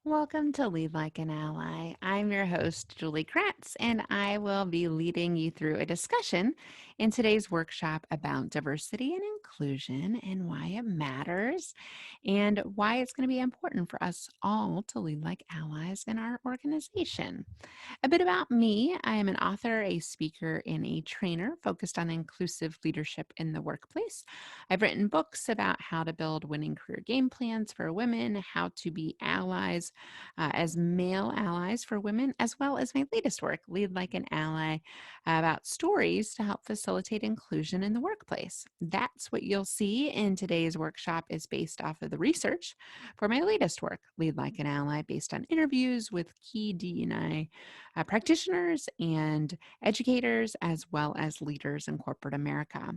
Welcome to Lead Like an Ally. I'm your host, Julie Kratz, and I will be leading you through a discussion in today's workshop about diversity and inclusion and why it matters and why it's going to be important for us all to lead like allies in our organization. A bit about me: I am an author, a speaker, and a trainer focused on inclusive leadership in the workplace. I've written books about how to build winning career game plans for women, how to be allies as male allies for women, as well as my latest work, Lead Like an Ally, about stories to help facilitate inclusion in the workplace. That's what you'll see in today's workshop is based off of the research for my latest work, Lead Like an Ally, based on interviews with key D&I practitioners and educators, as well as leaders in corporate America.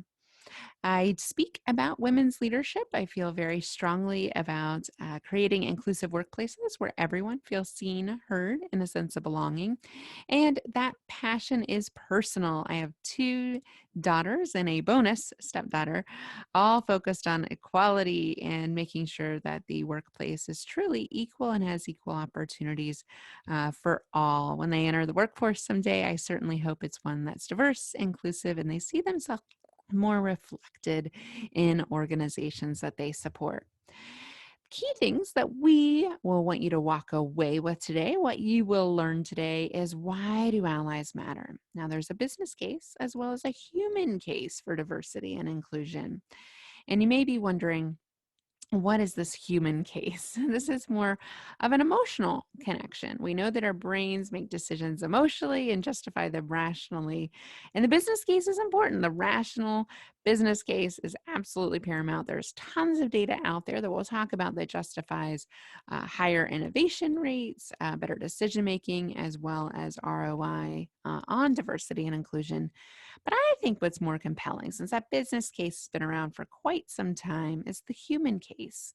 I speak about women's leadership. I feel very strongly about creating inclusive workplaces where everyone feels seen, heard, and a sense of belonging. And that passion is personal. I have two daughters and a bonus stepdaughter, all focused on equality and making sure that the workplace is truly equal and has equal opportunities for all. When they enter the workforce someday, I certainly hope it's one that's diverse, inclusive, and they see themselves more reflected in organizations that they support. Key things that we will want you to walk away with today, what you will learn today is, why do allies matter? Now, there's a business case as well as a human case for diversity and inclusion. And you may be wondering, what is this human case? This is more of an emotional connection. We know that our brains make decisions emotionally and justify them rationally. And the business case is important. The rational business case is absolutely paramount. There's tons of data out there that we'll talk about that justifies higher innovation rates, better decision making, as well as ROI on diversity and inclusion. But I think what's more compelling, since that business case has been around for quite some time, is the human case.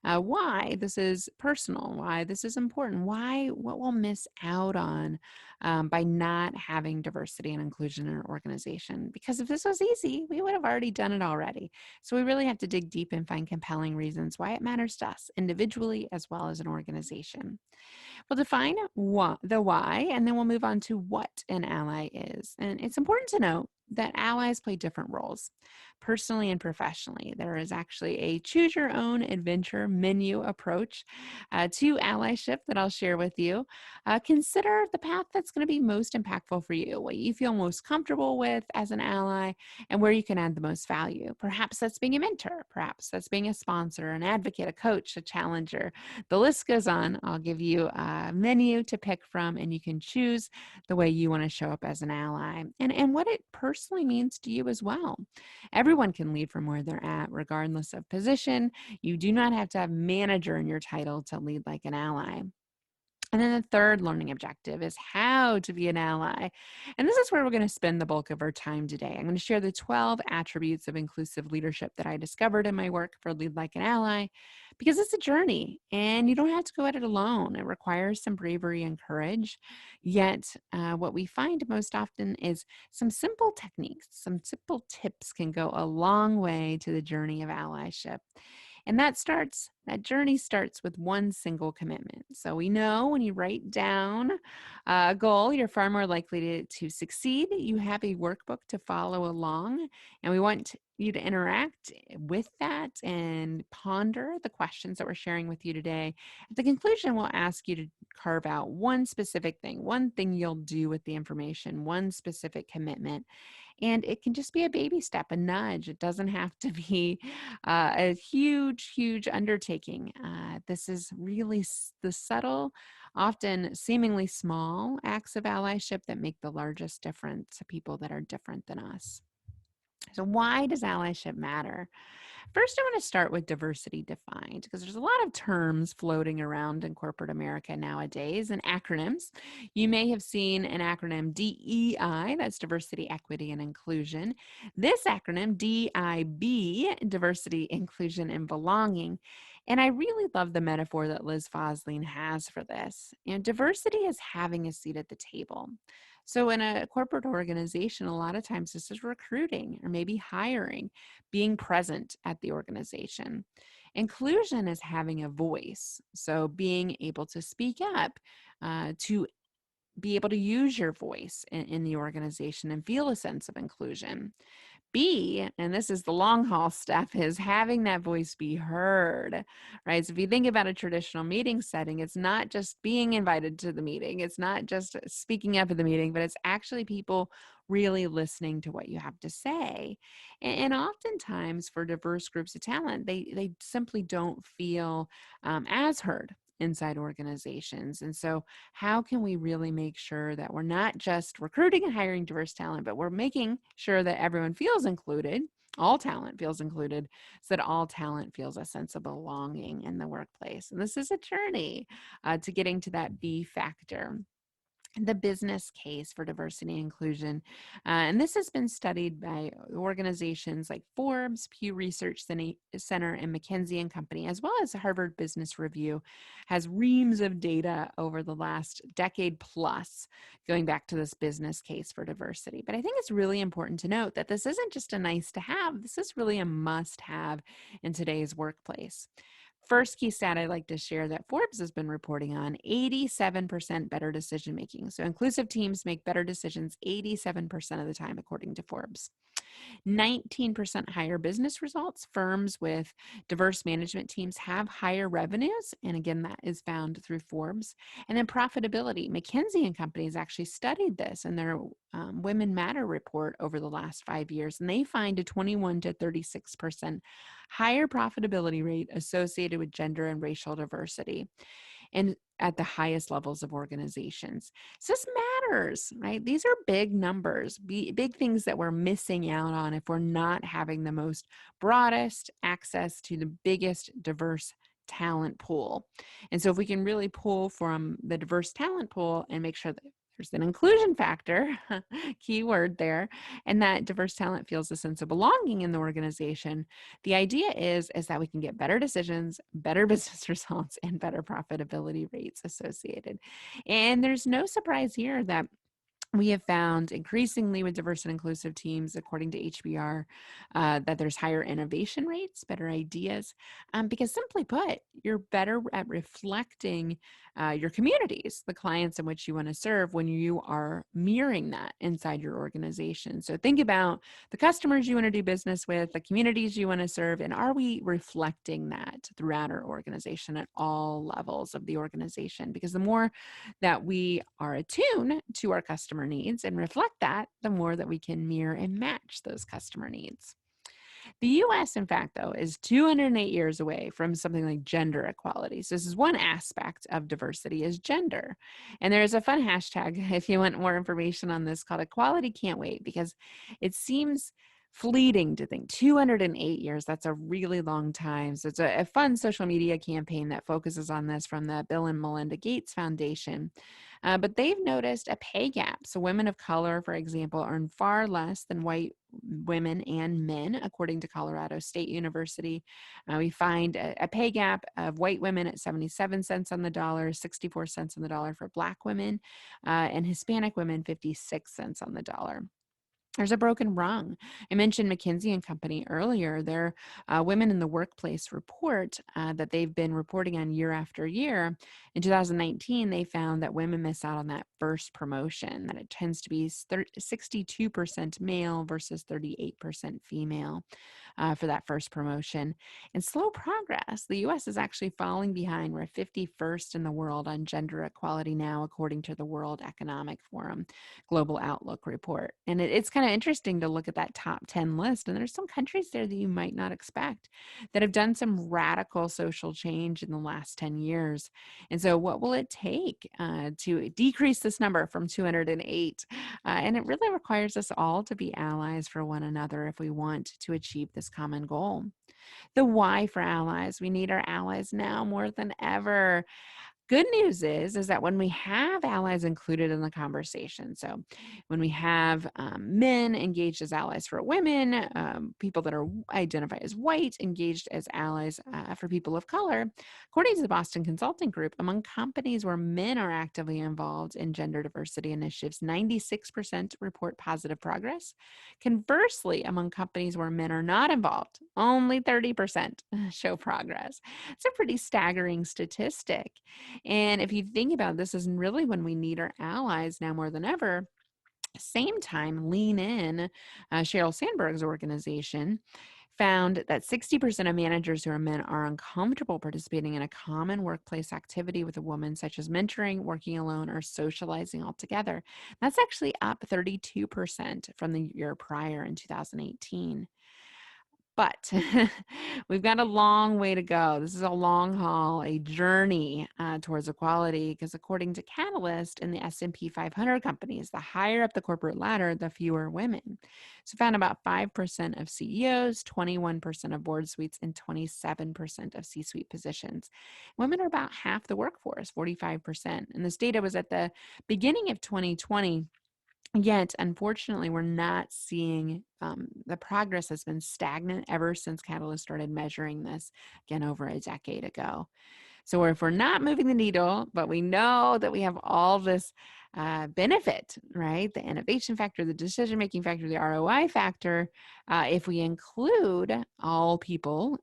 Why this is personal, why this is important, why what we'll miss out on by not having diversity and inclusion in our organization. Because if this was easy, we would have already done it already. So we really have to dig deep and find compelling reasons why it matters to us individually as well as an organization. We'll define the why, and then we'll move on to what an ally is. And it's important to note that allies play different roles, personally and professionally. There is actually a choose your own adventure menu approach to allyship that I'll share with you. Consider the path that's going to be most impactful for you, what you feel most comfortable with as an ally, and where you can add the most value. Perhaps that's being a mentor, perhaps that's being a sponsor, an advocate, a coach, a challenger. The list goes on. I'll give you a menu to pick from, and you can choose the way you want to show up as an ally and what it personally means to you as well. Everyone can lead from where they're at, regardless of position. You do not have to have manager in your title to lead like an ally. And then the third learning objective is how to be an ally. And this is where we're going to spend the bulk of our time today. I'm going to share the 12 attributes of inclusive leadership that I discovered in my work for Lead Like an Ally, because it's a journey and you don't have to go at it alone. It requires some bravery and courage. Yet, what we find most often is some simple techniques, some simple tips can go a long way to the journey of allyship. And that journey starts with one single commitment. So we know when you write down a goal, you're far more likely to succeed. You have a workbook to follow along, and we want you to interact with that and ponder the questions that we're sharing with you today. At the conclusion, we'll ask you to carve out one specific thing, one thing you'll do with the information, one specific commitment. And it can just be a baby step, a nudge. It doesn't have to be a huge, huge undertaking. This is really the subtle, often seemingly small acts of allyship that make the largest difference to people that are different than us. So why does allyship matter? First, I want to start with diversity defined, because there's a lot of terms floating around in corporate America nowadays and acronyms. You may have seen an acronym DEI, that's diversity, equity, and inclusion. This acronym, DIB, diversity, inclusion, and belonging. And I really love the metaphor that Liz Fosling has for this. Diversity is having a seat at the table. So, in a corporate organization, a lot of times this is recruiting or maybe hiring, being present at the organization. Inclusion is having a voice. So, being able to speak up, to be able to use your voice in the organization and feel a sense of inclusion. B, and this is the long haul stuff, is having that voice be heard, right? So if you think about a traditional meeting setting, it's not just being invited to the meeting, it's not just speaking up at the meeting, but it's actually people really listening to what you have to say. And oftentimes for diverse groups of talent, they simply don't feel as heard inside organizations. And so how can we really make sure that we're not just recruiting and hiring diverse talent, but we're making sure that everyone feels included, all talent feels included, so that all talent feels a sense of belonging in the workplace? And this is a journey to getting to that B factor, the business case for diversity and inclusion. And this has been studied by organizations like Forbes, Pew Research Center, and McKinsey and Company, as well as Harvard Business Review, has reams of data over the last decade plus going back to this business case for diversity. But I think it's really important to note that this isn't just a nice to have, this is really a must have in today's workplace. First key stat I'd like to share that Forbes has been reporting on: 87% better decision making. So inclusive teams make better decisions 87% of the time, according to Forbes. 19% higher business results. Firms with diverse management teams have higher revenues. And again, that is found through Forbes. And then profitability. McKinsey and Company has actually studied this in their Women Matter report over the last 5 years. And they find a 21 to 36% higher profitability rate associated with gender and racial diversity, and at the highest levels of organizations. So this matters, right? These are big numbers, big things that we're missing out on if we're not having the most broadest access to the biggest diverse talent pool. And so if we can really pull from the diverse talent pool and make sure that there's an inclusion factor, key word there, and that diverse talent feels a sense of belonging in the organization, the idea is that we can get better decisions, better business results, and better profitability rates associated. And there's no surprise here that we have found increasingly with diverse and inclusive teams, according to HBR, that there's higher innovation rates, better ideas, because simply put, you're better at reflecting your communities, the clients in which you want to serve, when you are mirroring that inside your organization. So think about the customers you want to do business with, the communities you want to serve, and are we reflecting that throughout our organization at all levels of the organization? Because the more that we are attuned to our customer needs and reflect that, the more that we can mirror and match those customer needs. The US, in fact, though, is 208 years away from something like gender equality. So this is one aspect of diversity, is gender. And there's a fun hashtag if you want more information on this, called Equality Can't Wait, because it seems fleeting to think 208 years, that's a really long time. So it's a fun social media campaign that focuses on this from the Bill and Melinda Gates Foundation. But they've noticed a pay gap. So women of color, for example, earn far less than white women and men, according to Colorado State University. We find a pay gap of white women at 77 cents on the dollar, 64 cents on the dollar for Black women, and Hispanic women, 56 cents on the dollar. There's a broken rung. I mentioned McKinsey and Company earlier. Their Women in the Workplace report that they've been reporting on year after year. In 2019, they found that women miss out on that first promotion, that it tends to be 62% male versus 38% female for that first promotion. And slow progress. The U.S. is actually falling behind. We're 51st in the world on gender equality now, according to the World Economic Forum Global Outlook report. And it's kind of interesting to look at that top 10 list. And there's some countries there that you might not expect that have done some radical social change in the last 10 years. And so what will it take to decrease this number from 208? And it really requires us all to be allies for one another if we want to achieve this common goal. The why for allies. We need our allies now more than ever. Good news is that when we have allies included in the conversation, so when we have men engaged as allies for women, people that are identify as white engaged as allies for people of color, according to the Boston Consulting Group, among companies where men are actively involved in gender diversity initiatives, 96% report positive progress. Conversely, among companies where men are not involved, only 30% show progress. It's a pretty staggering statistic. And if you think about it, this is really when we need our allies now more than ever. Same time, Lean In, Sheryl Sandberg's organization, found that 60% of managers who are men are uncomfortable participating in a common workplace activity with a woman, such as mentoring, working alone, or socializing altogether. That's actually up 32% from the year prior in 2018. But we've got a long way to go. This is a long haul, a journey towards equality, because according to Catalyst in the S&P 500 companies, the higher up the corporate ladder, the fewer women. So found about 5% of CEOs, 21% of board suites, and 27% of C-suite positions. Women are about half the workforce, 45%. And this data was at the beginning of 2020. Yet, unfortunately, we're not seeing the progress has been stagnant ever since Catalyst started measuring this again over a decade ago. So if we're not moving the needle, but we know that we have all this benefit, right? The innovation factor, the decision-making factor, the ROI factor, if we include all people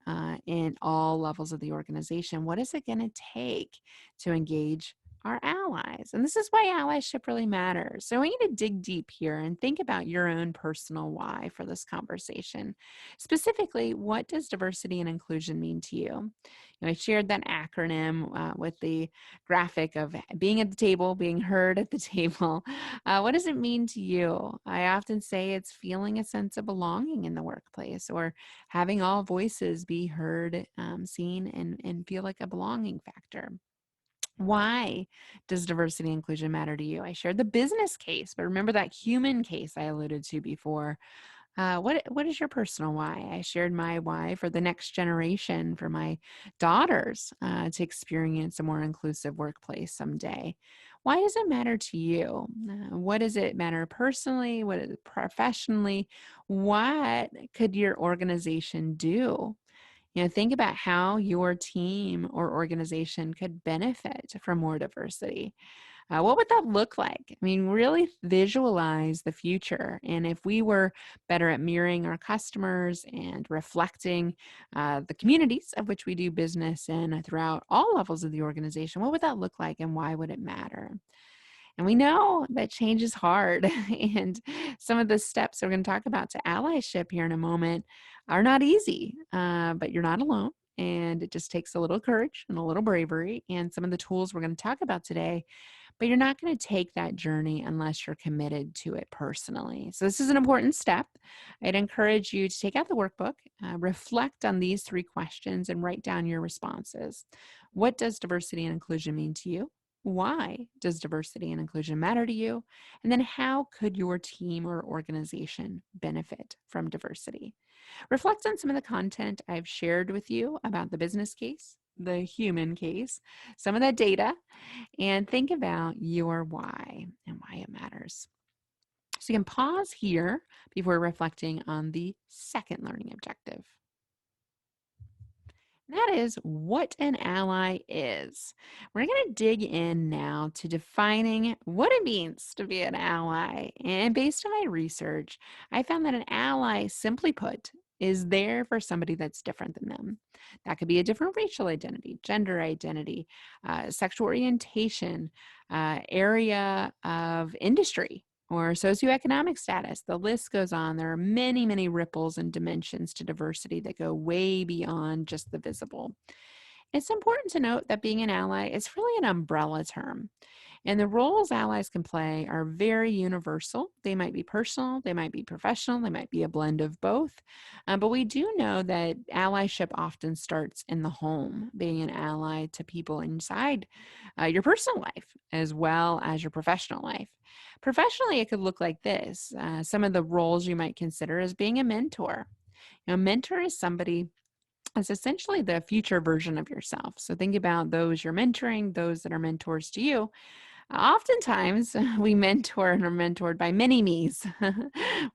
in all levels of the organization, what is it going to take to engage our allies? And this is why allyship really matters. So I want you to dig deep here and think about your own personal why for this conversation. Specifically, what does diversity and inclusion mean to you? I shared that acronym with the graphic of being at the table, being heard at the table. What does it mean to you? I often say it's feeling a sense of belonging in the workplace, or having all voices be heard, seen, and feel like a belonging factor. Why does diversity and inclusion matter to you? I shared the business case, but remember that human case I alluded to before. What is your personal why? I shared my why for the next generation, for my daughters to experience a more inclusive workplace someday. Why does it matter to you? What does it matter personally? What is it professionally? What could your organization do? Think about how your team or organization could benefit from more diversity. What would that look like? I mean, really visualize the future. And if we were better at mirroring our customers and reflecting the communities of which we do business in throughout all levels of the organization, what would that look like and why would it matter? And we know that change is hard. And some of the steps we're going to talk about to allyship here in a moment are not easy, but you're not alone. And it just takes a little courage and a little bravery and some of the tools we're going to talk about today. But you're not going to take that journey unless you're committed to it personally. So this is an important step. I'd encourage you to take out the workbook, reflect on these 3 questions, and write down your responses. What does diversity and inclusion mean to you? Why does diversity and inclusion matter to you? And then how could your team or organization benefit from diversity? Reflect on some of the content I've shared with you about the business case, the human case, some of that data, and think about your why and why it matters. So you can pause here before reflecting on the second learning objective. That is what an ally is. We're going to dig in now to defining what it means to be an ally. And based on my research, I found that an ally, simply put, is there for somebody that's different than them. That could be a different racial identity, gender identity, sexual orientation, area of industry, or socioeconomic status. The list goes on. There are many, many ripples and dimensions to diversity that go way beyond just the visible. It's important to note that being an ally is really an umbrella term. And the roles allies can play are very universal. They might be personal, they might be professional, they might be a blend of both. But we do know that allyship often starts in the home, being an ally to people inside your personal life as well as your professional life. Professionally, it could look like this. Some of the roles you might consider as being a mentor. A mentor is somebody as essentially the future version of yourself. So think about those you're mentoring, those that are mentors to you. Oftentimes, we mentor and are mentored by mini me's.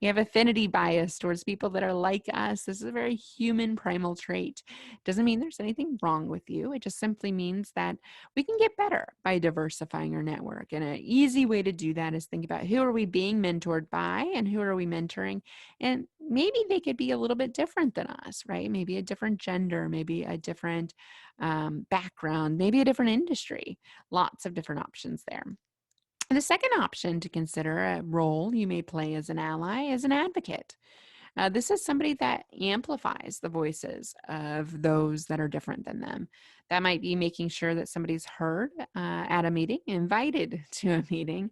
We have affinity bias towards people that are like us. This is a very human primal trait. Doesn't mean there's anything wrong with you. It just simply means that we can get better by diversifying our network. And an easy way to do that is think about who are we being mentored by and who are we mentoring? And maybe they could be a little bit different than us, right? Maybe a different gender, maybe a different background, maybe a different industry. Lots of different options there. And the second option to consider a role you may play as an ally is an advocate. This is somebody that amplifies the voices of those that are different than them. That might be making sure that somebody's heard at a meeting, invited to a meeting,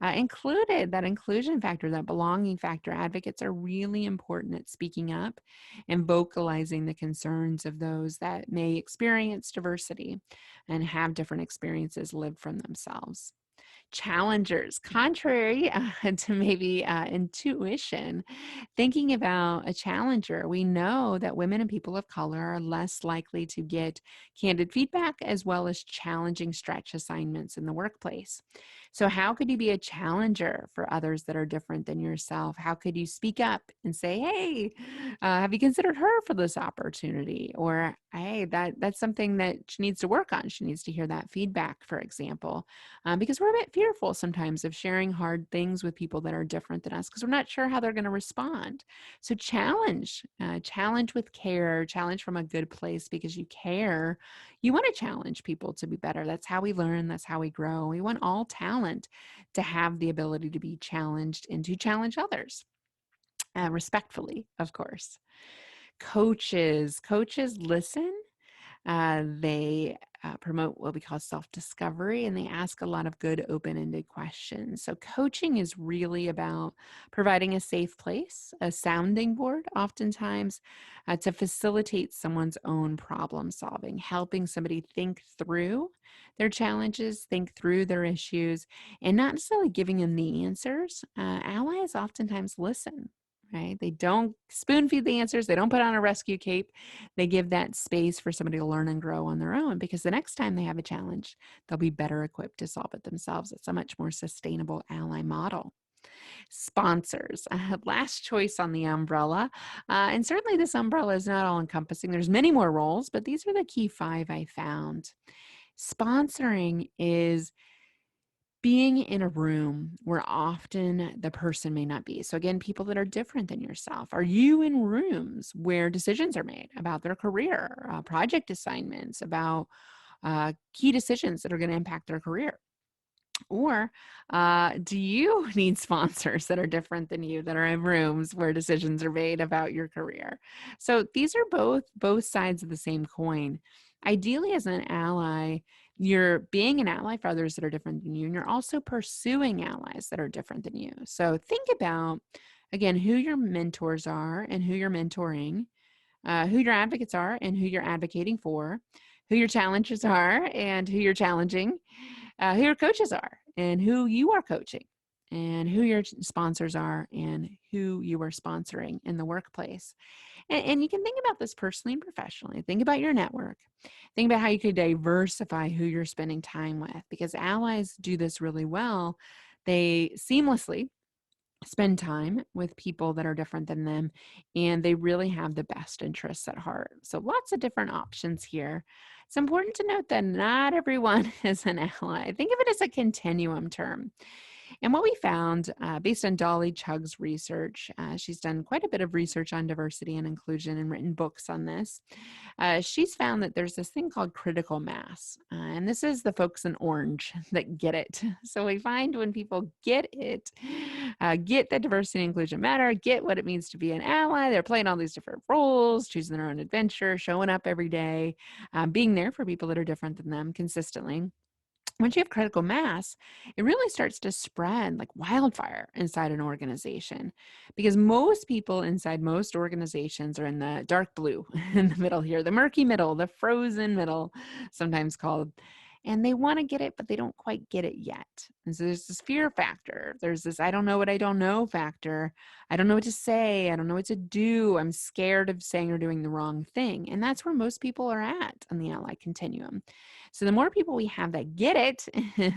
included. That inclusion factor, that belonging factor. Advocates are really important at speaking up and vocalizing the concerns of those that may experience diversity and have different experiences lived from themselves. Challengers, contrary to maybe intuition, thinking about a challenger, we know that women and people of color are less likely to get candid feedback as well as challenging stretch assignments in the workplace. So, how could you be a challenger for others that are different than yourself? How could you speak up and say, "Hey, have you considered her for this opportunity?" Or, "Hey, that's something that she needs to work on. She needs to hear that feedback," for example, because we're a bit fearful sometimes of sharing hard things with people that are different than us because we're not sure how they're going to respond. So challenge with care, challenge from a good place because you care. You want to challenge people to be better. That's how we learn. That's how we grow. We want all talent to have the ability to be challenged and to challenge others, respectfully, of course. Coaches listen. They promote what we call self-discovery, and they ask a lot of good open-ended questions. So coaching is really about providing a safe place, a sounding board, oftentimes, to facilitate someone's own problem solving, helping somebody think through their challenges, think through their issues, and not necessarily giving them the answers. Allies oftentimes listen. Right? They don't spoon feed the answers. They don't put on a rescue cape. They give that space for somebody to learn and grow on their own because the next time they have a challenge, they'll be better equipped to solve it themselves. It's a much more sustainable ally model. Sponsors, last choice on the umbrella. And certainly this umbrella is not all encompassing. There's many more roles, but these are the key 5 I found. Sponsoring is being in a room where often the person may not be. So again, people that are different than yourself. Are you in rooms where decisions are made about their career, project assignments, about key decisions that are going to impact their career? Or do you need sponsors that are different than you, that are in rooms where decisions are made about your career? So these are both sides of the same coin. Ideally, as an ally, you're being an ally for others that are different than you, and you're also pursuing allies that are different than you. So think about, again, who your mentors are and who you're mentoring, who your advocates are and who you're advocating for, who your challengers are and who you're challenging, who your coaches are and who you are coaching, and who your sponsors are and who you are sponsoring in the workplace. And you can think about this personally and professionally. Think about your network. Think about how you could diversify who you're spending time with, because allies do this really well. They seamlessly spend time with people that are different than them, and they really have the best interests at heart. So lots of different options here. It's important to note that not everyone is an ally. Think of it as a continuum term. And what we found, based on Dolly Chug's research, she's done quite a bit of research on diversity and inclusion and written books on this. She's found that there's this thing called critical mass. And this is the folks in orange that get it. So we find when people get it, get that diversity and inclusion matter, get what it means to be an ally, they're playing all these different roles, choosing their own adventure, showing up every day, being there for people that are different than them consistently. Once you have critical mass, it really starts to spread like wildfire inside an organization, because most people inside most organizations are in the dark blue in the middle here, the murky middle, the frozen middle, sometimes called. And they want to get it, but they don't quite get it yet. And so there's this fear factor. There's this I don't know what I don't know factor. I don't know what to say. I don't know what to do. I'm scared of saying or doing the wrong thing. And that's where most people are at on the ally continuum. So the more people we have that get it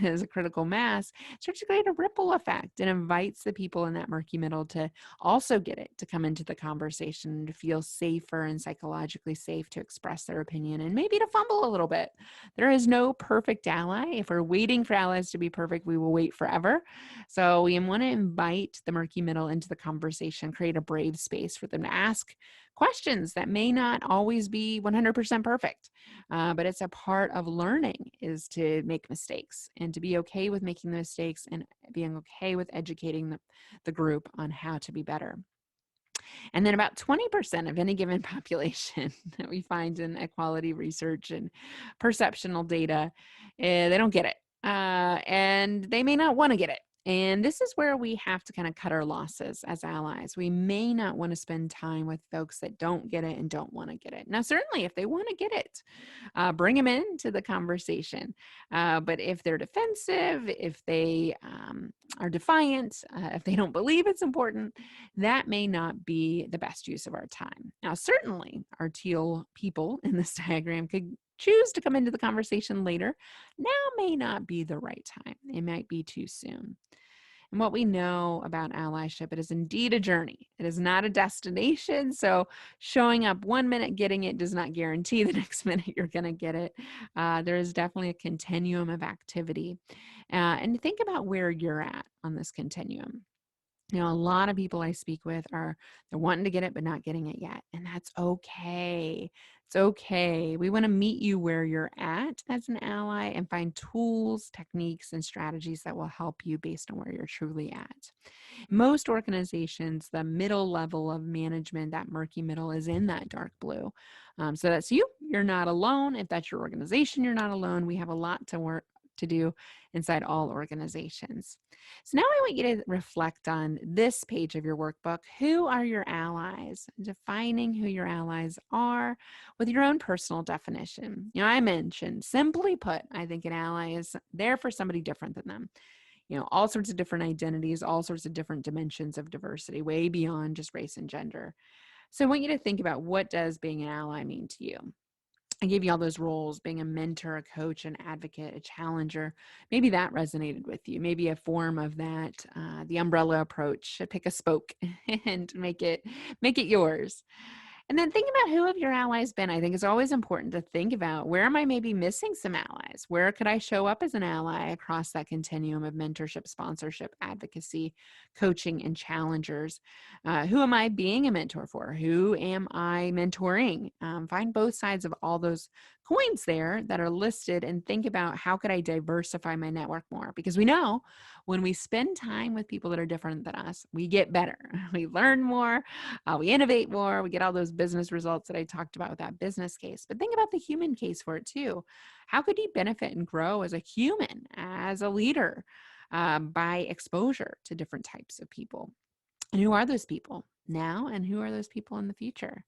as a critical mass, it starts to create a ripple effect and invites the people in that murky middle to also get it, to come into the conversation, to feel safer and psychologically safe to express their opinion and maybe to fumble a little bit. There is no perfect ally. If we're waiting for allies to be perfect, we will wait forever. So we want to invite the murky middle into the conversation, create a brave space for them to ask questions that may not always be 100% perfect. But it's a part of learning is to make mistakes and to be okay with making the mistakes and being okay with educating the group on how to be better. And then about 20% of any given population that we find in equality research and perceptional data, they don't get it. And they may not want to get it. And this is where we have to kind of cut our losses as allies. We may not want to spend time with folks that don't get it and don't want to get it. Now, certainly, if they want to get it, bring them into the conversation. But if they're defensive, if they are defiant, if they don't believe it's important, that may not be the best use of our time. Now, certainly, our teal people in this diagram could choose to come into the conversation later. Now may not be the right time. It might be too soon. And what we know about allyship, it is indeed a journey. It is not a destination. So showing up 1 minute, getting it does not guarantee the next minute you're going to get it. There is definitely a continuum of activity. And think about where you're at on this continuum. You know, a lot of people I speak with they're wanting to get it, but not getting it yet. And that's okay. It's okay. We want to meet you where you're at as an ally and find tools, techniques, and strategies that will help you based on where you're truly at. Most organizations, the middle level of management, that murky middle is in that dark blue. So that's you. You're not alone. If that's your organization, you're not alone. We have a lot to do inside all organizations. So now I want you to reflect on this page of your workbook. Who are your allies? Defining who your allies are with your own personal definition. You know, I mentioned, simply put, I think an ally is there for somebody different than them. You know, all sorts of different identities, all sorts of different dimensions of diversity, way beyond just race and gender. So I want you to think about, what does being an ally mean to you? I gave you all those roles, being a mentor, a coach, an advocate, a challenger. Maybe that resonated with you. Maybe a form of that, the umbrella approach, pick a spoke and make it yours. And then think about, who have your allies been? I think it's always important to think about, where am I maybe missing some allies? Where could I show up as an ally across that continuum of mentorship, sponsorship, advocacy, coaching, and challengers? Who am I being a mentor for? Who am I mentoring? Find both sides of all those coins there that are listed and think about, how could I diversify my network more? Because we know when we spend time with people that are different than us, we get better. We learn more, we innovate more, we get all those business results that I talked about with that business case. But think about the human case for it too. How could you benefit and grow as a human, as a leader, by exposure to different types of people? And who are those people now, and who are those people in the future?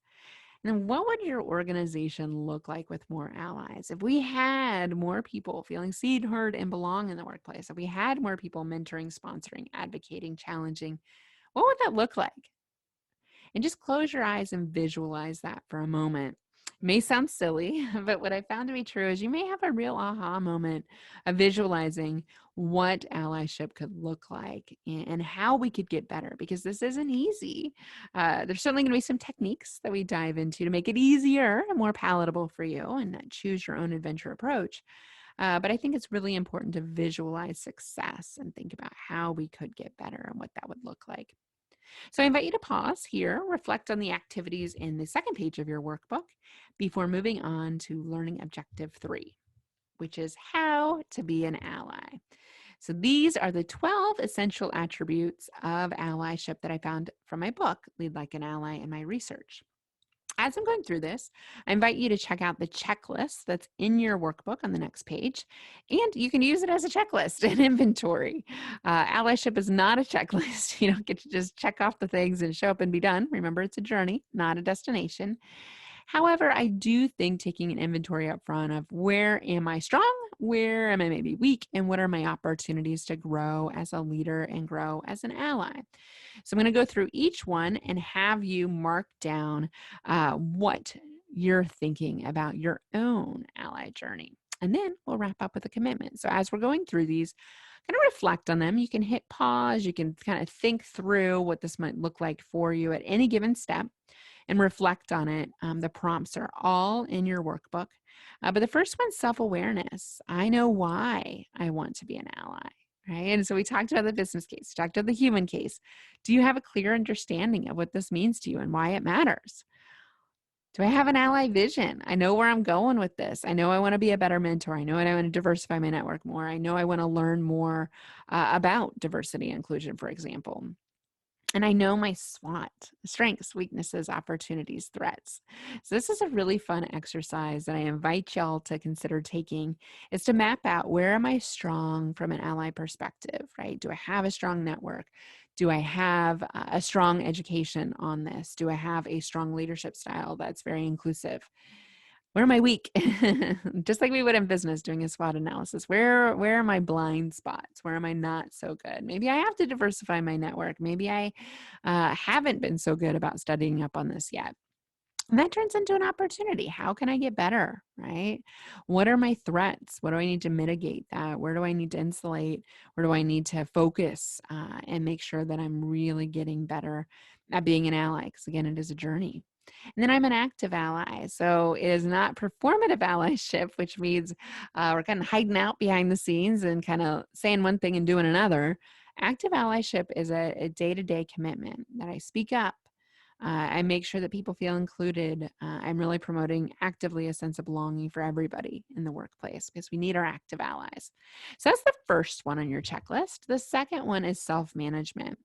And then what would your organization look like with more allies? If we had more people feeling seen, heard, and belong in the workplace, if we had more people mentoring, sponsoring, advocating, challenging, what would that look like? And just close your eyes and visualize that for a moment. It may sound silly, but what I found to be true is you may have a real aha moment of visualizing what allyship could look like and how we could get better, because this isn't easy. There's certainly going to be some techniques that we dive into to make it easier and more palatable for you, and choose your own adventure approach. But I think it's really important to visualize success and think about how we could get better and what that would look like. So I invite you to pause here, reflect on the activities in the second page of your workbook before moving on to learning objective 3, which is how to be an ally. So these are the 12 essential attributes of allyship that I found from my book, Lead Like an Ally, in my research. As I'm going through this, I invite you to check out the checklist that's in your workbook on the next page, and you can use it as a checklist and inventory. Allyship is not a checklist. You don't get to just check off the things and show up and be done. Remember, it's a journey, not a destination. However, I do think taking an inventory up front of where am I strong, where am I maybe weak, and what are my opportunities to grow as a leader and grow as an ally. So I'm going to go through each one and have you mark down what you're thinking about your own ally journey. And then we'll wrap up with a commitment. So as we're going through these, kind of reflect on them. You can hit pause. You can kind of think through what this might look like for you at any given step and reflect on it. The prompts are all in your workbook. But the first one's self-awareness. I know why I want to be an ally, right? And so we talked about the business case, we talked about the human case. Do you have a clear understanding of what this means to you and why it matters? Do I have an ally vision? I know where I'm going with this. I know I want to be a better mentor. I know I want to diversify my network more. I know I want to learn more about diversity and inclusion, for example. And I know my SWOT, strengths, weaknesses, opportunities, threats. So this is a really fun exercise that I invite y'all to consider taking, is to map out, where am I strong from an ally perspective, right? Do I have a strong network? Do I have a strong education on this? Do I have a strong leadership style that's very inclusive? Where am I weak? Just like we would in business, doing a SWOT analysis. Where are my blind spots? Where am I not so good? Maybe I have to diversify my network. Maybe I haven't been so good about studying up on this yet. And that turns into an opportunity. How can I get better, right? What are my threats? What do I need to mitigate that? Where do I need to insulate? Where do I need to focus and make sure that I'm really getting better at being an ally? Because again, it is a journey. And then I'm an active ally. So it is not performative allyship, which means we're kind of hiding out behind the scenes and kind of saying one thing and doing another. Active allyship is a day-to-day commitment that I speak up. I make sure that people feel included. I'm really promoting actively a sense of belonging for everybody in the workplace, because we need our active allies. So that's the first one on your checklist. The second one is self-management,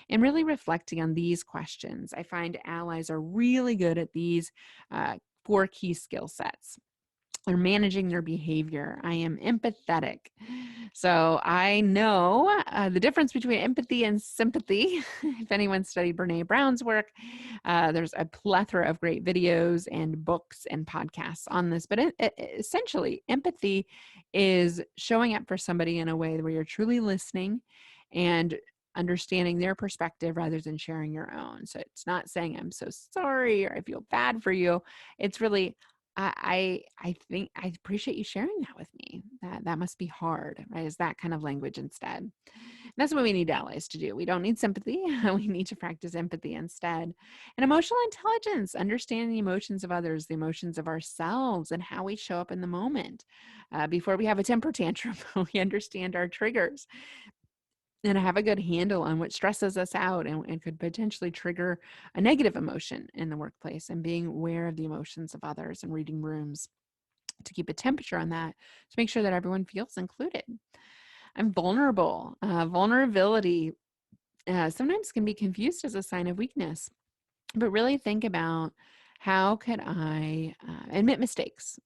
and really reflecting on these questions. I find allies are really good at these 4 key skill sets. They're managing their behavior. I am empathetic. So I know the difference between empathy and sympathy. If anyone studied Brene Brown's work, there's a plethora of great videos and books and podcasts on this. But essentially, empathy is showing up for somebody in a way where you're truly listening and understanding their perspective rather than sharing your own. So it's not saying, I'm so sorry or I feel bad for you. It's really, I think I appreciate you sharing that with me. That must be hard, right? Is that kind of language instead. And that's what we need allies to do. We don't need sympathy. We need to practice empathy instead. And emotional intelligence, understanding the emotions of others, the emotions of ourselves, and how we show up in the moment. Before we have a temper tantrum, we understand our triggers and have a good handle on what stresses us out and could potentially trigger a negative emotion in the workplace, and being aware of the emotions of others and reading rooms to keep a temperature on that, to make sure that everyone feels included. I'm vulnerable. Vulnerability sometimes can be confused as a sign of weakness, but really think about, how could I admit mistakes,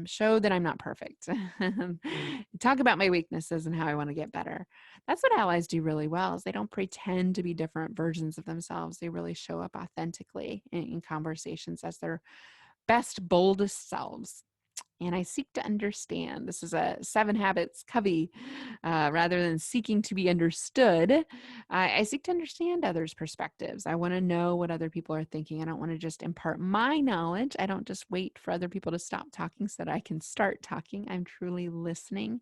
show that I'm not perfect, talk about my weaknesses and how I want to get better. That's what allies do really well, is they don't pretend to be different versions of themselves. They really show up authentically in conversations as their best, boldest selves. And I seek to understand. This is a 7 Habits Covey. Rather than seeking to be understood, I seek to understand others' perspectives. I want to know what other people are thinking. I don't want to just impart my knowledge. I don't just wait for other people to stop talking so that I can start talking. I'm truly listening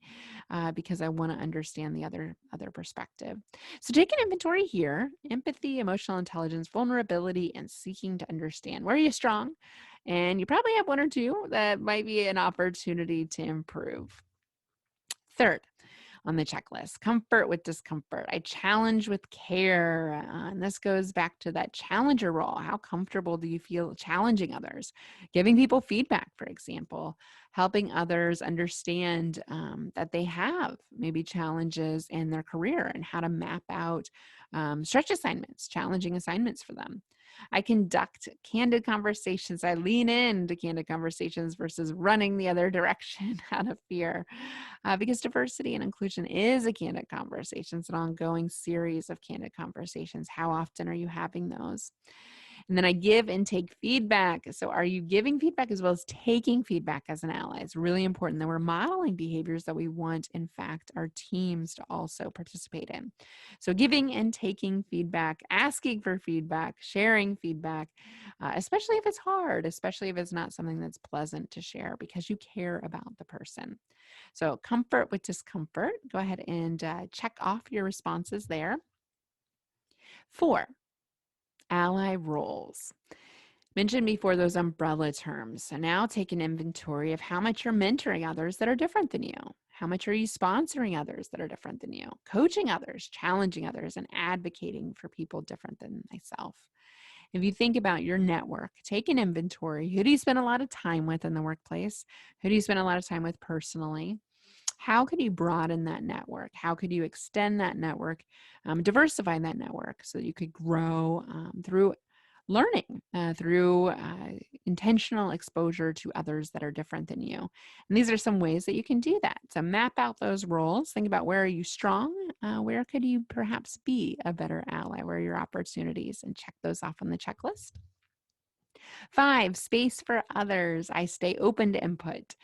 because I want to understand the other perspective. So take an inventory here: empathy, emotional intelligence, vulnerability, and seeking to understand. Where are you strong? And you probably have 1 or 2 that might be an opportunity to improve. Third on the checklist, comfort with discomfort. I challenge with care. And this goes back to that challenger role. How comfortable do you feel challenging others? Giving people feedback, for example, helping others understand that they have maybe challenges in their career and how to map out stretch assignments, challenging assignments for them. I conduct candid conversations. I lean into candid conversations versus running the other direction out of fear. Because diversity and inclusion is a candid conversation. It's an ongoing series of candid conversations. How often are you having those? And then I give and take feedback. So are you giving feedback as well as taking feedback as an ally? It's really important that we're modeling behaviors that we want, in fact, our teams to also participate in. So giving and taking feedback, asking for feedback, sharing feedback, especially if it's hard, especially if it's not something that's pleasant to share because you care about the person. So comfort with discomfort. Go ahead and check off your responses there. 4, ally roles. Mentioned before those umbrella terms. So now take an inventory of how much you're mentoring others that are different than you. How much are you sponsoring others that are different than you? Coaching others, challenging others, and advocating for people different than myself. If you think about your network, take an inventory. Who do you spend a lot of time with in the workplace? Who do you spend a lot of time with personally? How could you broaden that network? How could you extend that network, diversify that network so that you could grow through learning, through intentional exposure to others that are different than you? And these are some ways that you can do that. So map out those roles. Think about where are you strong? Where could you perhaps be a better ally? Where are your opportunities? And check those off on the checklist. 5, space for others. I stay open to input.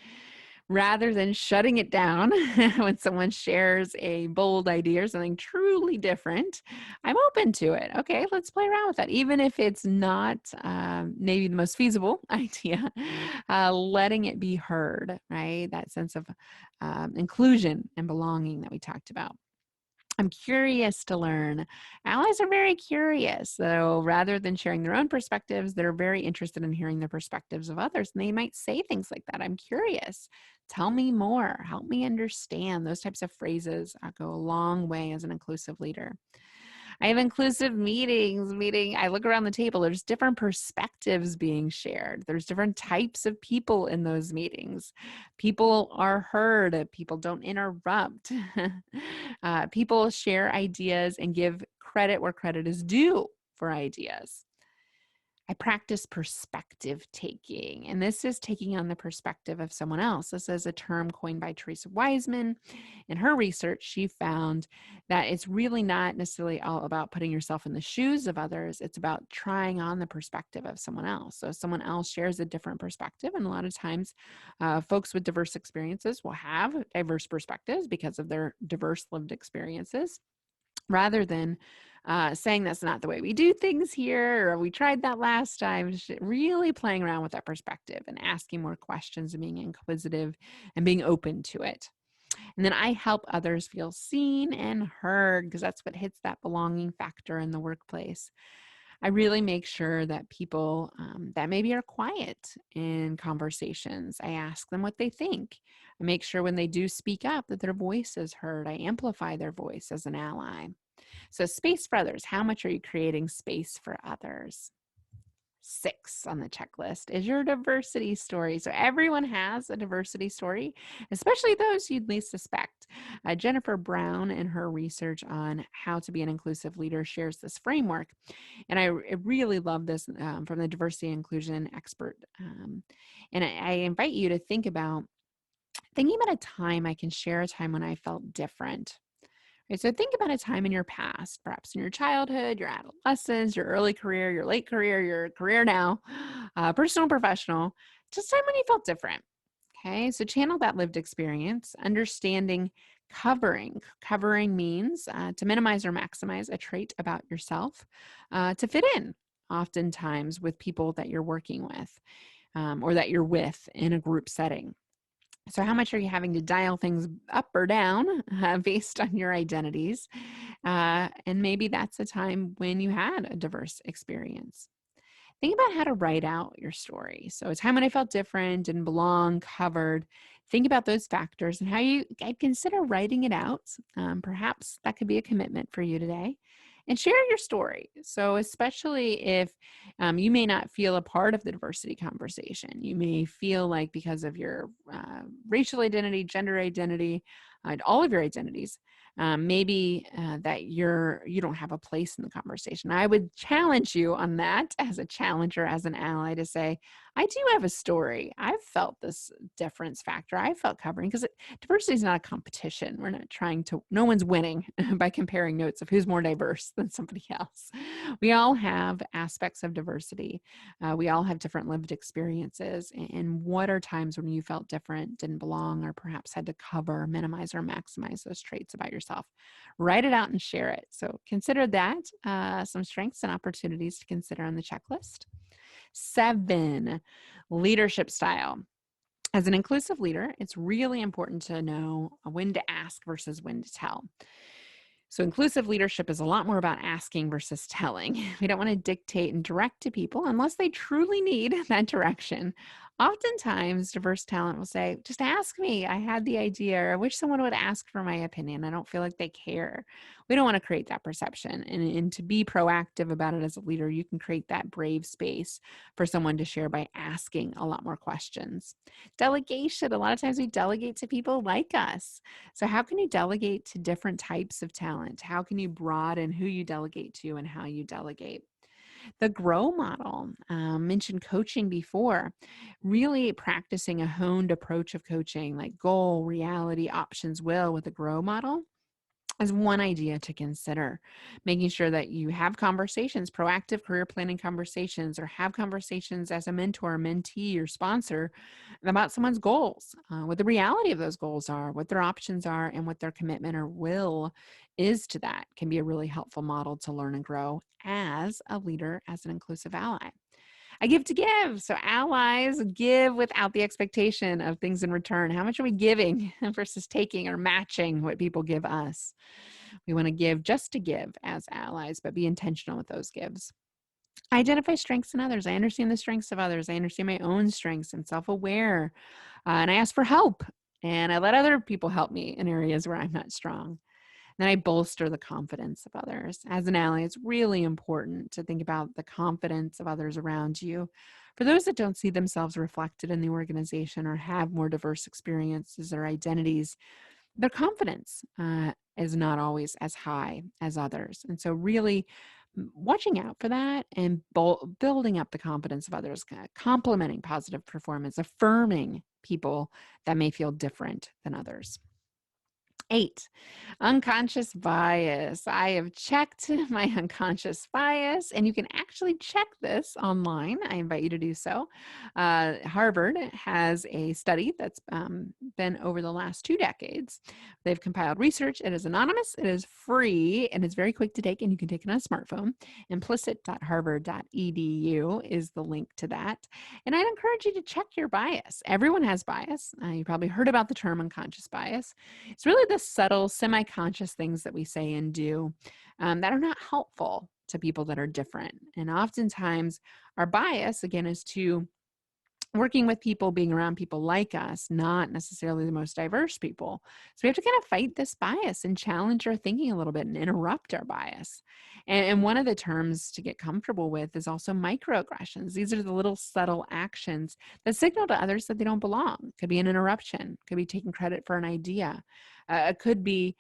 Rather than shutting it down when someone shares a bold idea or something truly different, I'm open to it. Okay, let's play around with that. Even if it's not maybe the most feasible idea, letting it be heard, right? That sense of inclusion and belonging that we talked about. I'm curious to learn. Allies are very curious. So rather than sharing their own perspectives, they're very interested in hearing the perspectives of others. And they might say things like that. I'm curious. Tell me more. Help me understand. Those types of phrases go a long way as an inclusive leader. I have inclusive meetings. I look around the table, there's different perspectives being shared. There's different types of people in those meetings. People are heard. People don't interrupt. People share ideas and give credit where credit is due for ideas. I practice perspective taking, and this is taking on the perspective of someone else. This is a term coined by Teresa Wiseman. In her research, she found that it's really not necessarily all about putting yourself in the shoes of others. It's about trying on the perspective of someone else. So someone else shares a different perspective, and a lot of times folks with diverse experiences will have diverse perspectives because of their diverse lived experiences. Rather than saying that's not the way we do things here, or we tried that last time, really playing around with that perspective and asking more questions and being inquisitive and being open to it. And then I help others feel seen and heard because that's what hits that belonging factor in the workplace. I really make sure that people that maybe are quiet in conversations, I ask them what they think. I make sure when they do speak up that their voice is heard. I amplify their voice as an ally. So space for others. How much are you creating space for others? 6 on the checklist is your diversity story. So everyone has a diversity story, especially those you'd least suspect. Jennifer Brown, in her research on how to be an inclusive leader, shares this framework. And I really love this from the diversity and inclusion expert. And I invite you to think about thinking about a time. I can share a time when I felt different. Okay, so think about a time in your past, perhaps in your childhood, your adolescence, your early career, your late career, your career now, personal, professional, just time when you felt different. Okay, so channel that lived experience, understanding covering. Covering means to minimize or maximize a trait about yourself to fit in, oftentimes with people that you're working with or that you're with in a group setting. So how much are you having to dial things up or down based on your identities? And maybe that's a time when you had a diverse experience. Think about how to write out your story. So a time when I felt different, didn't belong, covered. Think about those factors and how I'd consider writing it out. Perhaps that could be a commitment for you today. And share your story. So especially if you may not feel a part of the diversity conversation, you may feel like because of your racial identity, gender identity, all of your identities. Maybe that you don't have a place in the conversation. I would challenge you on that as a challenger, as an ally, to say, I do have a story. I've felt this difference factor. I felt covering, because diversity is not a competition. We're not trying to, no one's winning by comparing notes of who's more diverse than somebody else. We all have aspects of diversity. We all have different lived experiences. And what are times when you felt different, didn't belong, or perhaps had to cover, minimize, or maximize those traits about yourself? Write it out and share it. So consider that some strengths and opportunities to consider on the checklist. 7, leadership style. As an inclusive leader, it's really important to know when to ask versus when to tell. So inclusive leadership is a lot more about asking versus telling. We don't want to dictate and direct to people unless they truly need that direction. Oftentimes, diverse talent will say, just ask me. I had the idea, or I wish someone would ask for my opinion. I don't feel like they care. We don't want to create that perception. And to be proactive about it as a leader, you can create that brave space for someone to share by asking a lot more questions. Delegation. A lot of times we delegate to people like us. So how can you delegate to different types of talent? How can you broaden who you delegate to and how you delegate? The GROW model, mentioned coaching before, really practicing a honed approach of coaching, like goal, reality, options, will, with the GROW model, is one idea to consider. Making sure that you have conversations, proactive career planning conversations, or have conversations as a mentor, mentee, or sponsor about someone's goals, what the reality of those goals are, what their options are, and what their commitment or will is to that, can be a really helpful model to learn and grow as a leader, as an inclusive ally. I give to give. So allies give without the expectation of things in return. How much are we giving versus taking or matching what people give us? We want to give just to give as allies, but be intentional with those gives. I identify strengths in others. I understand the strengths of others. I understand my own strengths. I'm self-aware. And I ask for help. And I let other people help me in areas where I'm not strong. Then I bolster the confidence of others. As an ally, it's really important to think about the confidence of others around you. For those that don't see themselves reflected in the organization or have more diverse experiences or identities, their confidence is not always as high as others. And so really watching out for that and building up the confidence of others, complimenting positive performance, affirming people that may feel different than others. 8, unconscious bias. I have checked my unconscious bias, and you can actually check this online. I invite you to do so. Harvard has a study that's been over the last 2 decades. They've compiled research. It is anonymous, it is free, and it's very quick to take, and you can take it on a smartphone. Implicit.harvard.edu is the link to that. And I'd encourage you to check your bias. Everyone has bias. You probably heard about the term unconscious bias. It's really the subtle, semi-conscious things that we say and do that are not helpful to people that are different. And oftentimes our bias, again, is to working with people, being around people like us, not necessarily the most diverse people. So we have to kind of fight this bias and challenge our thinking a little bit and interrupt our bias. And one of the terms to get comfortable with is also microaggressions. These are the little subtle actions that signal to others that they don't belong. Could be an interruption, could be taking credit for an idea. It could be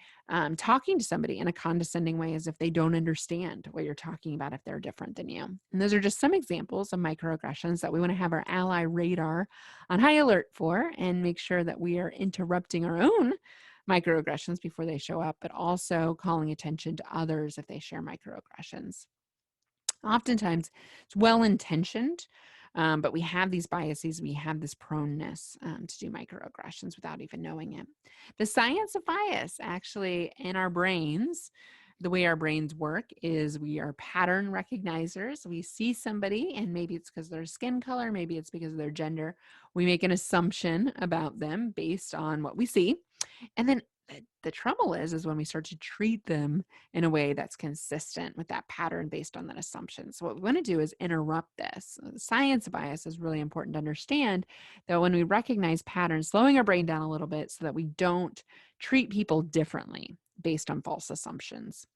talking to somebody in a condescending way as if they don't understand what you're talking about if they're different than you. And those are just some examples of microaggressions that we want to have our ally radar on high alert for, and make sure that we are interrupting our own microaggressions before they show up, but also calling attention to others if they share microaggressions. Oftentimes, it's well-intentioned, but we have these biases, we have this proneness to do microaggressions without even knowing it. The science of bias, actually, in our brains, the way our brains work is we are pattern recognizers. We see somebody, and maybe it's because of their skin color, maybe it's because of their gender. We make an assumption about them based on what we see. And then the trouble is when we start to treat them in a way that's consistent with that pattern based on that assumption. So what we want to do is interrupt this. The science of bias is really important to understand, that when we recognize patterns, slowing our brain down a little bit so that we don't treat people differently based on false assumptions.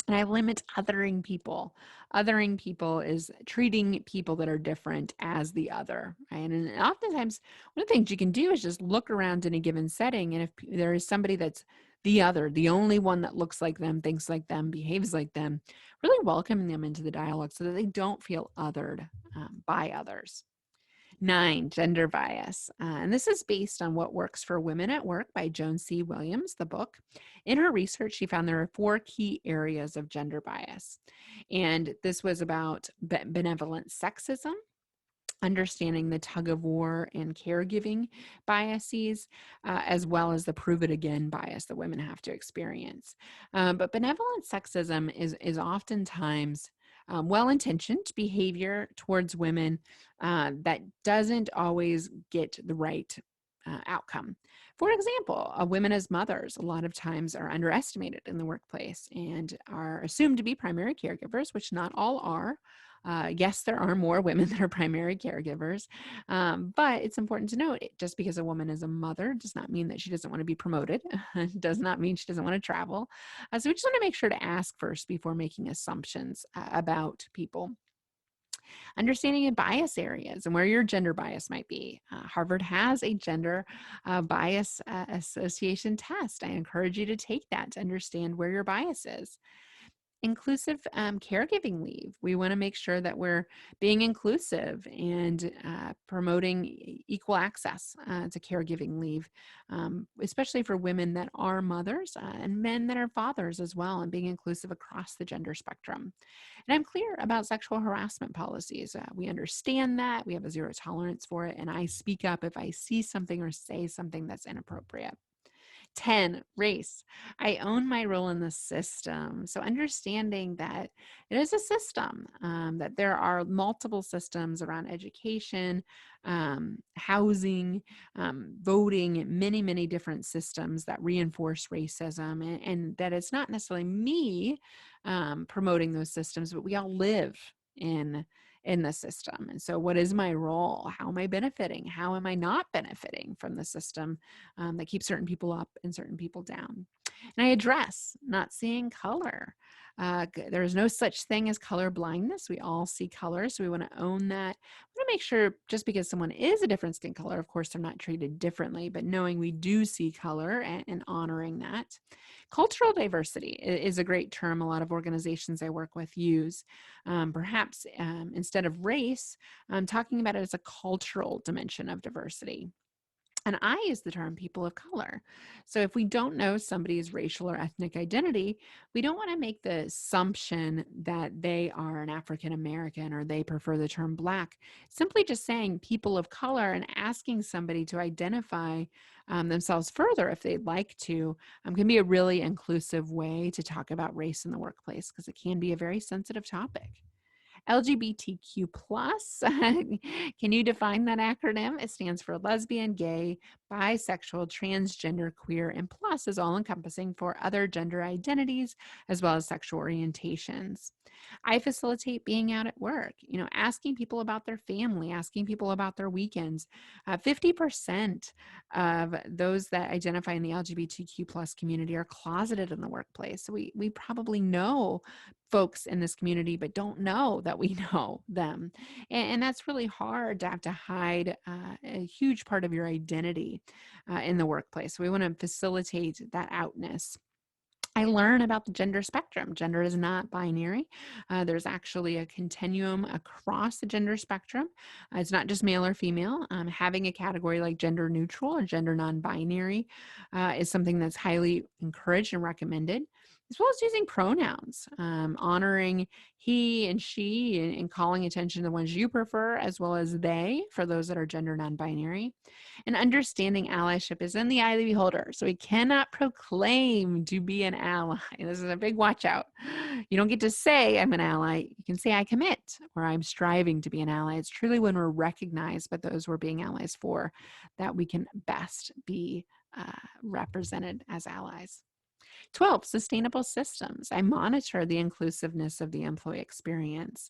And I limit othering people. Othering people is treating people that are different as the other. Right? And oftentimes, one of the things you can do is just look around in a given setting. And if there is somebody that's the other, the only one that looks like them, thinks like them, behaves like them, really welcoming them into the dialogue so that they don't feel othered by others. 9, gender bias. And this is based on What Works for Women at Work by Joan C. Williams, the book. In her research, she found there are 4 key areas of gender bias. And this was about benevolent sexism, understanding the tug of war and caregiving biases, as well as the prove it again bias that women have to experience. But benevolent sexism is oftentimes well-intentioned behavior towards women that doesn't always get the right outcome. For example, women as mothers a lot of times are underestimated in the workplace and are assumed to be primary caregivers, which not all are. Yes, there are more women that are primary caregivers, but it's important to note just because a woman is a mother does not mean that she doesn't want to be promoted. Does not mean she doesn't want to travel. So we just want to make sure to ask first before making assumptions about people. Understanding in bias areas and where your gender bias might be. Harvard has a gender bias association test. I encourage you to take that to understand where your bias is. Inclusive caregiving leave. We want to make sure that we're being inclusive and promoting equal access to caregiving leave, especially for women that are mothers and men that are fathers as well, and being inclusive across the gender spectrum. And I'm clear about sexual harassment policies. We understand that. We have a zero tolerance for it. And I speak up if I see something or say something that's inappropriate. 10, race. I own my role in the system. So understanding that it is a system, that there are multiple systems around education, housing, voting, many, many different systems that reinforce racism, and that it's not necessarily me promoting those systems, but we all live in the system. And so what is my role? How am I benefiting? How am I not benefiting from the system that keeps certain people up and certain people down? And I address not seeing color. There is no such thing as color blindness. We all see color, so we want to own that. We want to make sure just because someone is a different skin color, of course, they're not treated differently, but knowing we do see color and honoring that. Cultural diversity is a great term a lot of organizations I work with use. Perhaps instead of race, talking about it as a cultural dimension of diversity. And I use the term people of color. So if we don't know somebody's racial or ethnic identity, we don't want to make the assumption that they are an African American or they prefer the term Black. Simply just saying people of color and asking somebody to identify themselves further if they'd like to can be a really inclusive way to talk about race in the workplace because it can be a very sensitive topic. LGBTQ plus. Can you define that acronym? It stands for lesbian, gay, bisexual, transgender, queer, and plus is all encompassing for other gender identities as well as sexual orientations. I facilitate being out at work, asking people about their family, asking people about their weekends. 50% of those that identify in the LGBTQ plus community are closeted in the workplace. So we probably know folks in this community, but don't know that we know them. And that's really hard to have to hide a huge part of your identity in the workplace. So we want to facilitate that outness. I learn about the gender spectrum. Gender is not binary. There's actually a continuum across the gender spectrum. It's not just male or female. Having a category like gender neutral or gender non-binary is something that's highly encouraged and recommended, as well as using pronouns, honoring he and she, and calling attention to the ones you prefer, as well as they for those that are gender non-binary. And understanding allyship is in the eye of the beholder. So we cannot proclaim to be an ally. This is a big watch out. You don't get to say I'm an ally. You can say I commit or I'm striving to be an ally. It's truly when we're recognized by those we're being allies for that we can best be represented as allies. 12, sustainable systems. I monitor the inclusiveness of the employee experience,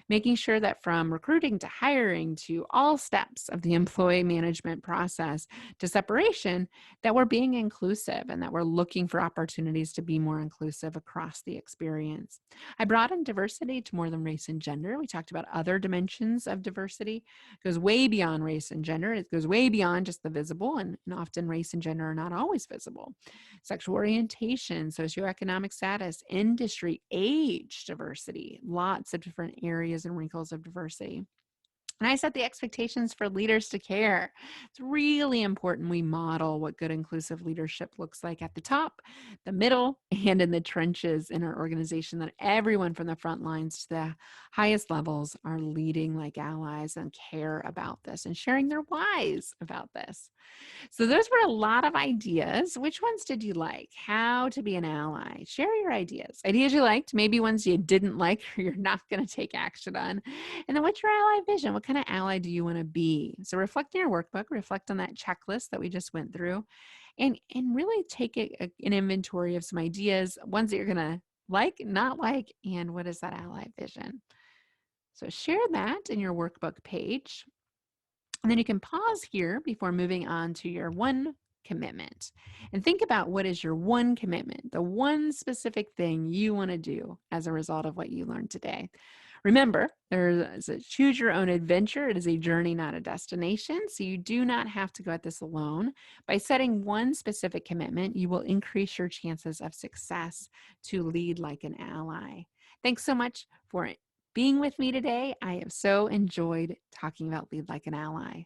making sure that from recruiting to hiring to all steps of the employee management process to separation, that we're being inclusive and that we're looking for opportunities to be more inclusive across the experience. I brought in diversity to more than race and gender. We talked about other dimensions of diversity. It goes way beyond race and gender. It goes way beyond just the visible, and often race and gender are not always visible. Sexual orientation, socioeconomic status, industry, age diversity, lots of different areas and wrinkles of diversity. And I set the expectations for leaders to care. It's really important we model what good inclusive leadership looks like at the top, the middle, and in the trenches in our organization, that everyone from the front lines to the highest levels are leading like allies and care about this and sharing their whys about this. So those were a lot of ideas. Which ones did you like? How to be an ally? Share your ideas. Ideas you liked, maybe ones you didn't like or you're not going to take action on. And then what's your ally vision? What kind of ally do you want to be? So reflect in your workbook, reflect on that checklist that we just went through, and really take an inventory of some ideas, ones that you're going to like, not like, and what is that ally vision? So share that in your workbook page. And then you can pause here before moving on to your one commitment and think about what is your one commitment, the one specific thing you want to do as a result of what you learned today. Remember, there's a choose your own adventure. It is a journey, not a destination. So you do not have to go at this alone. By setting one specific commitment, you will increase your chances of success to lead like an ally. Thanks so much for being with me today. I have so enjoyed talking about Lead Like an Ally.